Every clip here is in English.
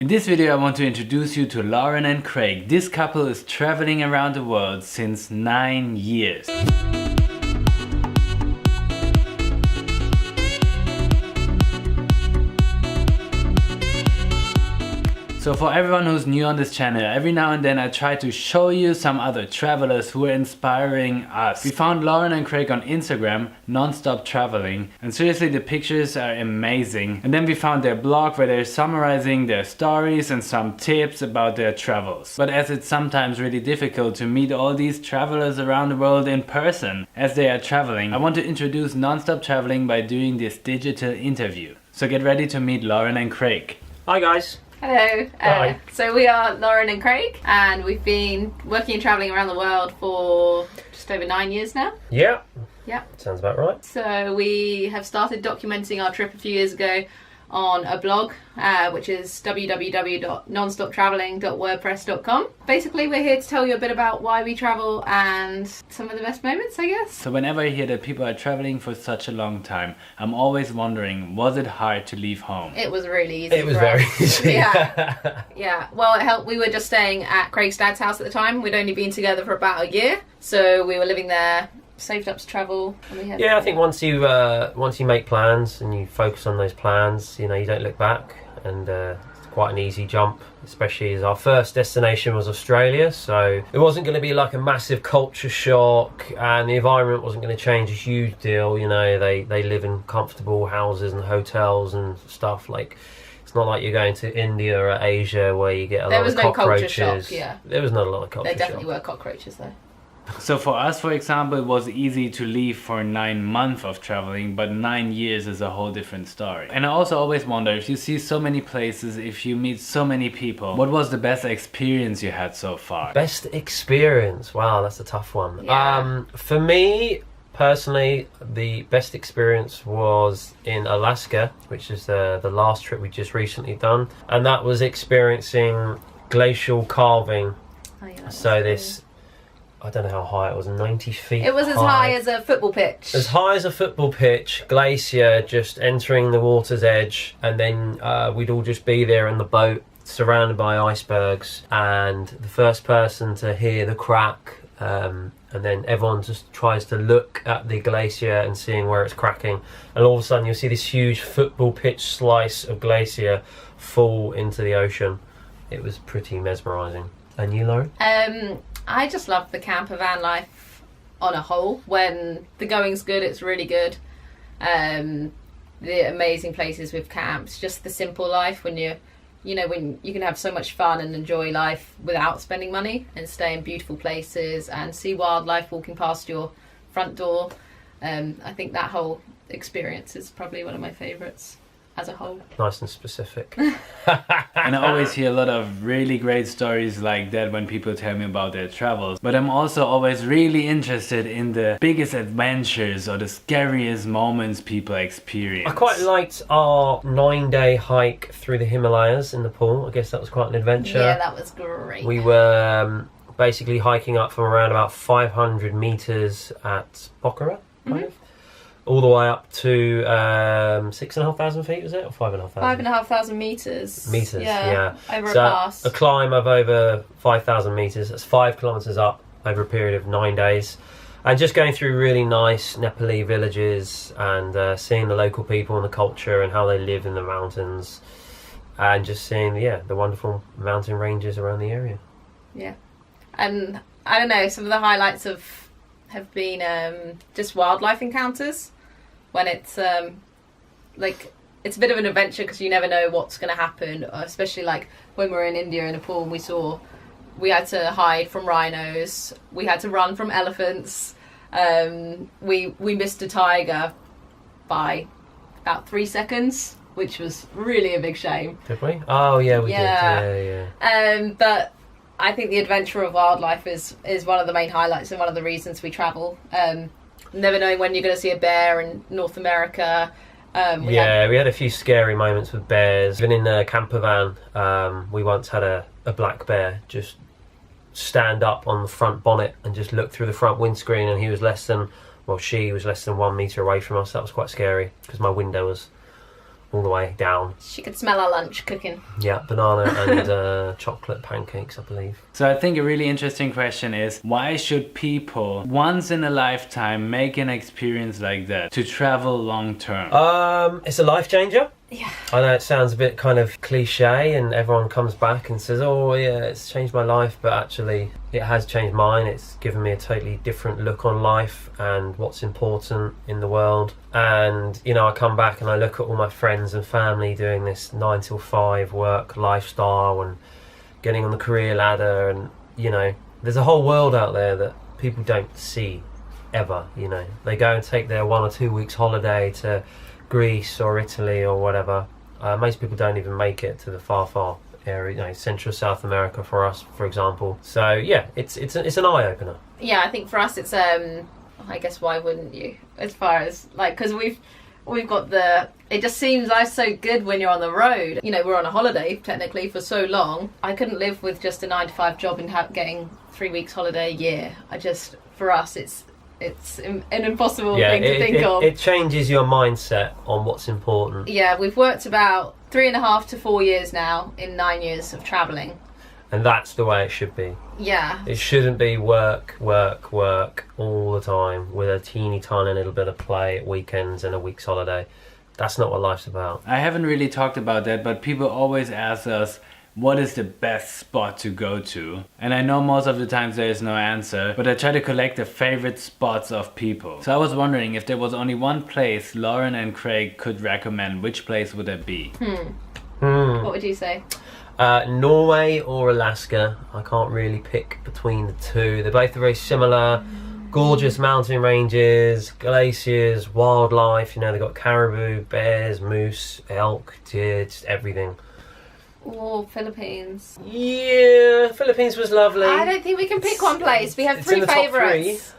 In this video I want to introduce you to Lauren and Craig. This couple is traveling around the world since 9 years. So for everyone who's new on this channel, every now and then I try to show you some other travelers who are inspiring us. We found Lauren and Craig on Instagram, Nonstoptravelling, and seriously the pictures are amazing. And then we found their blog where they're summarizing their stories and some tips about their travels. But as it's sometimes really difficult to meet all these travelers around the world in person as they are traveling, I want to introduce Nonstoptravelling by doing this digital interview. So get ready to meet Lauren and Craig. Hi guys. Hello. Hi. So we are Lauren and Craig, and we've been working and travelling around the world for just over 9 years now. Yeah. Yeah. Sounds about right. So we have started documenting our trip a few years ago on a blog, which is www.nonstoptravelling.wordpress.com. Basically, we're here to tell you a bit about why we travel and some of the best moments, I guess. So whenever I hear that people are traveling for such a long time, I'm always wondering, was it hard to leave home? It was really easy. It was for very us. easy. Yeah. Yeah. Well, it helped. We were just staying at Craig's dad's house at the time. We'd only been together for about a year, so we were living there. Saved up to travel, and we had. Yeah, I think once you make plans and you focus on those plans, you know, you don't look back, and it's quite an easy jump. Especially as our first destination was Australia, so it wasn't going to be like a massive culture shock, and the environment wasn't going to change a huge deal. You know, they live in comfortable houses and hotels and stuff. Like, it's not like you're going to India or Asia where you get a lot of cockroaches. There was no culture shock. Yeah, there was not a lot of culture shock. There definitely were cockroaches though. So for us, for example, it was easy to leave for 9 months of traveling, but 9 years is a whole different story. And I also always wonder, if you see so many places, if you meet so many people, what was the best experience you had so far? Best experience? Wow, that's a tough one. Yeah. For me, personally, the best experience was in Alaska, which is the last trip we just recently done. And that was experiencing glacial calving. Oh, yeah, so this... I don't know how high it was, 90 feet. It was as high as a football pitch. As high as a football pitch, glacier just entering the water's edge, and then we'd all just be there in the boat, surrounded by icebergs, and the first person to hear the crack, and then everyone just tries to look at the glacier and seeing where it's cracking, and all of a sudden you'll see this huge football pitch slice of glacier fall into the ocean. It was pretty mesmerising. And you, Lauren? I just love the camper van life on a whole. When the going's good, it's really good. The amazing places with camps, just the simple life when when you can have so much fun and enjoy life without spending money and stay in beautiful places and see wildlife walking past your front door. I think that whole experience is probably one of my favourites as a whole. Nice and specific. And I always hear a lot of really great stories like that when people tell me about their travels. But I'm also always really interested in the biggest adventures or the scariest moments people experience. I quite liked our 9-day hike through the Himalayas in Nepal. I guess that was quite an adventure. Yeah, that was great. We were basically hiking up from around about 500 metres at Pokhara, kind of. All the way up to 6,500 feet, was it? Or 5,500? 5,500 metres. Metres, yeah. Over so a pass. A climb of over 5,000 metres. That's 5 kilometres up over a period of 9 days. And just going through really nice Nepali villages and seeing the local people and the culture and how they live in the mountains. And just seeing, the wonderful mountain ranges around the area. Yeah. And I don't know, some of the highlights have been just wildlife encounters. When it's it's a bit of an adventure because you never know what's going to happen, especially like when we were in India and Nepal and we had to hide from rhinos, we had to run from elephants, we missed a tiger by about 3 seconds, which was really a big shame. Did we? Oh yeah, we did. Yeah. But I think the adventure of wildlife is one of the main highlights and one of the reasons we travel. Never knowing when you're going to see a bear in North America. We had a few scary moments with bears. Even in a camper van, we once had a black bear just stand up on the front bonnet and just look through the front windscreen, and she was less than 1 metre away from us. That was quite scary because my window was all the way down. She could smell our lunch cooking. Yeah, banana and chocolate pancakes, I believe. So I think a really interesting question is, why should people once in a lifetime make an experience like that to travel long term? It's a life changer. Yeah. I know it sounds a bit kind of cliche and everyone comes back and says, oh yeah, it's changed my life, but actually it has changed mine. It's given me a totally different look on life and what's important in the world. And you know, I come back and I look at all my friends and family doing this 9 till 5 work lifestyle and getting on the career ladder, and you know, there's a whole world out there that people don't see ever. You know, they go and take their 1 or 2 weeks holiday to Greece or Italy or whatever. Most people don't even make it to the far area, you know, Central South America for us, for example. So yeah, it's an eye opener. Yeah, I think for us it's I guess why wouldn't you? As far as like, because we've got it just seems like so good when you're on the road. You know, we're on a holiday technically for so long. I couldn't live with just a 9 to 5 job and getting 3 weeks holiday a year. For us it's an impossible thing to think of. It changes your mindset on what's important. Yeah, we've worked about 3.5 to 4 years now in 9 years of travelling. And that's the way it should be. Yeah. It shouldn't be work all the time with a teeny tiny little bit of play at weekends and a week's holiday. That's not what life's about. I haven't really talked about that, but people always ask us, what is the best spot to go to? And I know most of the times there is no answer, but I try to collect the favorite spots of people. So I was wondering, if there was only one place Lauren and Craig could recommend, which place would that be? What would you say? Norway or Alaska. I can't really pick between the two. They're both very similar. Gorgeous mountain ranges, glaciers, wildlife. You know, they've got caribou, bears, moose, elk, deer, just everything. Oh, Philippines. Yeah, Philippines was lovely. I don't think we can pick one place. We have 3 favourites.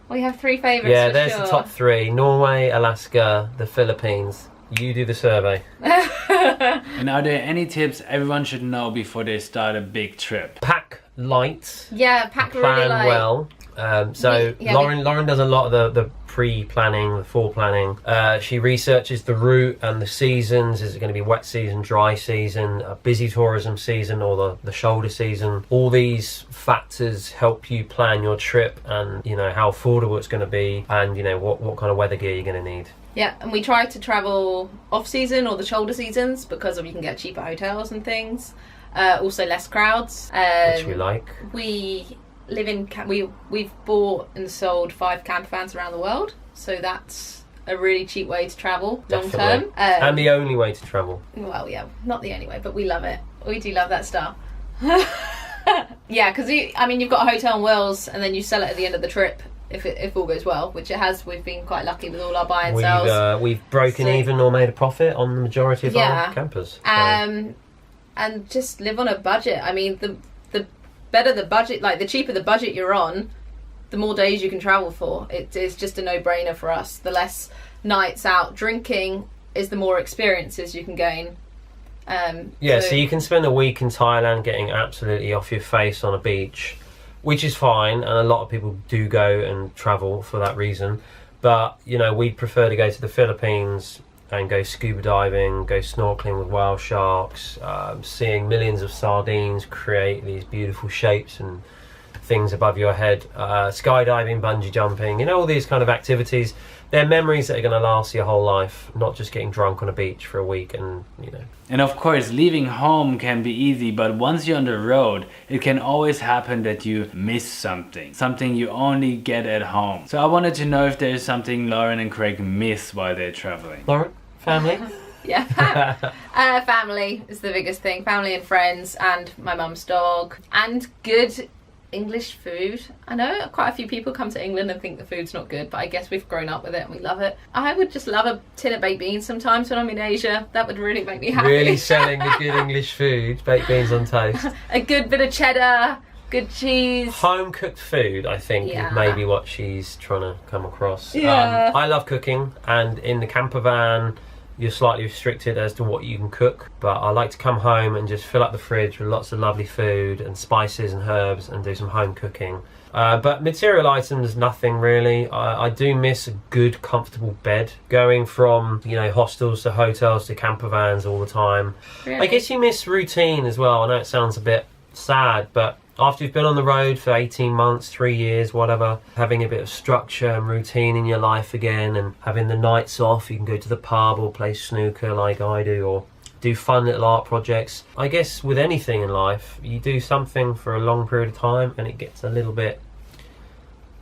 We have 3 favourites. Yeah, for there's sure. the top 3. Norway, Alaska, the Philippines. You do the survey. And are there any tips everyone should know before they start a big trip? Pack light. Yeah, pack really Plan light. well. Lauren does a lot of the pre-planning, the fore-planning. She researches the route and the seasons. Is it going to be wet season, dry season, a busy tourism season, or the shoulder season? All these factors help you plan your trip, and you know how affordable it's going to be, and you know what kind of weather gear you're going to need. Yeah, and we try to travel off-season or the shoulder seasons because we can get cheaper hotels and things. Also less crowds. Which we like. We live in we've bought and sold 5 camper vans around the world, so that's a really cheap way to travel long term. And the only way to travel. Well, yeah, not the only way, but we love it. We do love that stuff. Yeah, because you've got a hotel in Wales and then you sell it at the end of the trip if all goes well, which it has. We've been quite lucky with all our buy and sells. We've broken even or made a profit on the majority of our campers. So. And just live on a budget. I mean, the better the budget, like the cheaper the budget you're on, the more days you can travel for. It is just a no-brainer for us. The less nights out drinking is the more experiences you can gain. So you can spend a week in Thailand getting absolutely off your face on a beach, which is fine, and a lot of people do go and travel for that reason. But, you know, we prefer to go to the Philippines and go scuba diving, go snorkeling with whale sharks, seeing millions of sardines create these beautiful shapes and things above your head, skydiving, bungee jumping, you know, all these kind of activities. They're memories that are going to last your whole life, not just getting drunk on a beach for a week and, you know. And of course, leaving home can be easy, but once you're on the road, it can always happen that you miss something you only get at home. So I wanted to know if there's something Lauren and Craig miss while they're traveling. Lauren, family? Yeah, family is the biggest thing. Family and friends, and my mum's dog, and good English food. I know quite a few people come to England and think the food's not good, but I guess we've grown up with it and we love it. I would just love a tin of baked beans sometimes when I'm in Asia. That would really make me happy. Really selling the good English food, baked beans on toast. A good bit of cheddar, good cheese. Home cooked food, I think, is maybe what she's trying to come across. Yeah. I love cooking, and in the camper van, you're slightly restricted as to what you can cook. But I like to come home and just fill up the fridge with lots of lovely food and spices and herbs and do some home cooking. But material items, nothing really. I do miss a good, comfortable bed. Going from, you know, hostels to hotels to camper vans all the time. Really? I guess you miss routine as well. I know it sounds a bit sad, but after you've been on the road for 18 months, 3 years, whatever, having a bit of structure and routine in your life again, and having the nights off, you can go to the pub or play snooker like I do, or do fun little art projects. I guess with anything in life, you do something for a long period of time and it gets a little bit,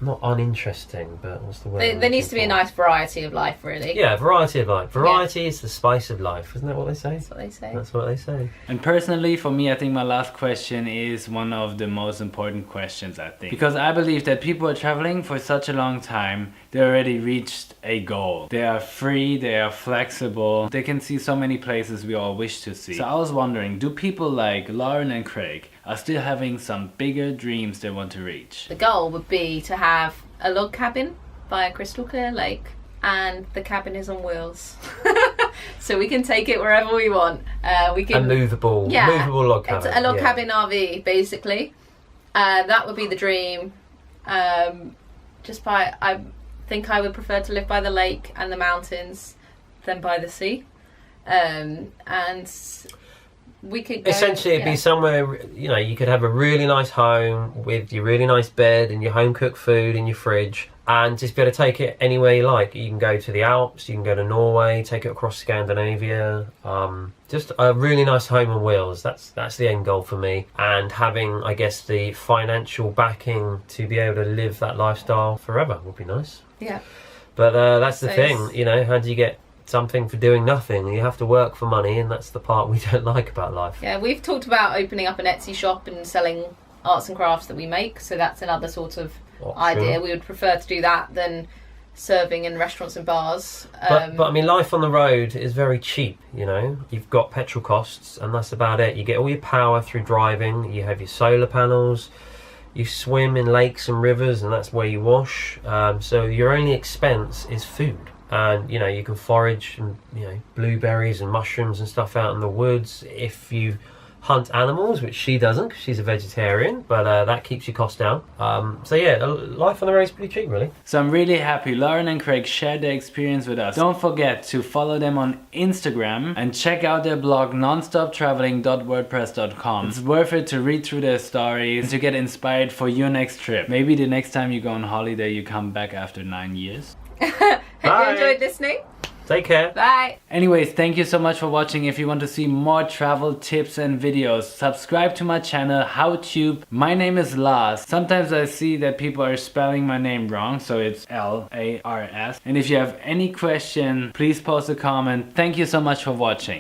not uninteresting, but what's the word? There needs to be a nice variety of life, really. Yeah, variety of life. Variety is the spice of life, isn't that what they say? That's what they say. That's what they say. And personally, for me, I think my last question is one of the most important questions, I think. Because I believe that people are traveling for such a long time, they already reached a goal. They are free, they are flexible, they can see so many places we all wish to see. So I was wondering, do people like Lauren and Craig are still having some bigger dreams they want to reach? The goal would be to have a log cabin by a crystal clear lake, and the cabin is on wheels. So we can take it wherever we want. We can A movable log cabin. It's a log cabin RV, basically. That would be the dream. I think I would prefer to live by the lake and the mountains than by the sea. And we could go, essentially it'd be somewhere, you know, you could have a really nice home with your really nice bed and your home cooked food in your fridge, and just be able to take it anywhere you like. You can go to the Alps, you can go to Norway, take it across Scandinavia. Just a really nice home on wheels. That's the end goal for me, and having, I guess, the financial backing to be able to live that lifestyle forever would be nice. Yeah. But that's the thing, you know, how do you get something for doing nothing? You have to work for money, and that's the part we don't like about life. Yeah, we've talked about opening up an Etsy shop and selling arts and crafts that we make, so that's another sort of idea. We would prefer to do that than serving in restaurants and bars. But I mean, life on the road is very cheap, you know. You've got petrol costs and that's about it. You get all your power through driving, you have your solar panels, you swim in lakes and rivers, and that's where you wash. So your only expense is food. And, you know, you can forage and, you know, blueberries and mushrooms and stuff out in the woods if you hunt animals, which she doesn't because she's a vegetarian, but that keeps your cost down. So yeah, life on the road is pretty cheap, really. So I'm really happy Lauren and Craig shared their experience with us. Don't forget to follow them on Instagram and check out their blog nonstoptravelling.wordpress.com. It's worth it to read through their stories, to get inspired for your next trip. Maybe the next time you go on holiday you come back after 9 years. Have you enjoyed listening? Take care. Bye. Anyways, thank you so much for watching. If you want to see more travel tips and videos, subscribe to my channel, HowTube. My name is Lars. Sometimes I see that people are spelling my name wrong, so it's L-A-R-S. And if you have any question, please post a comment. Thank you so much for watching.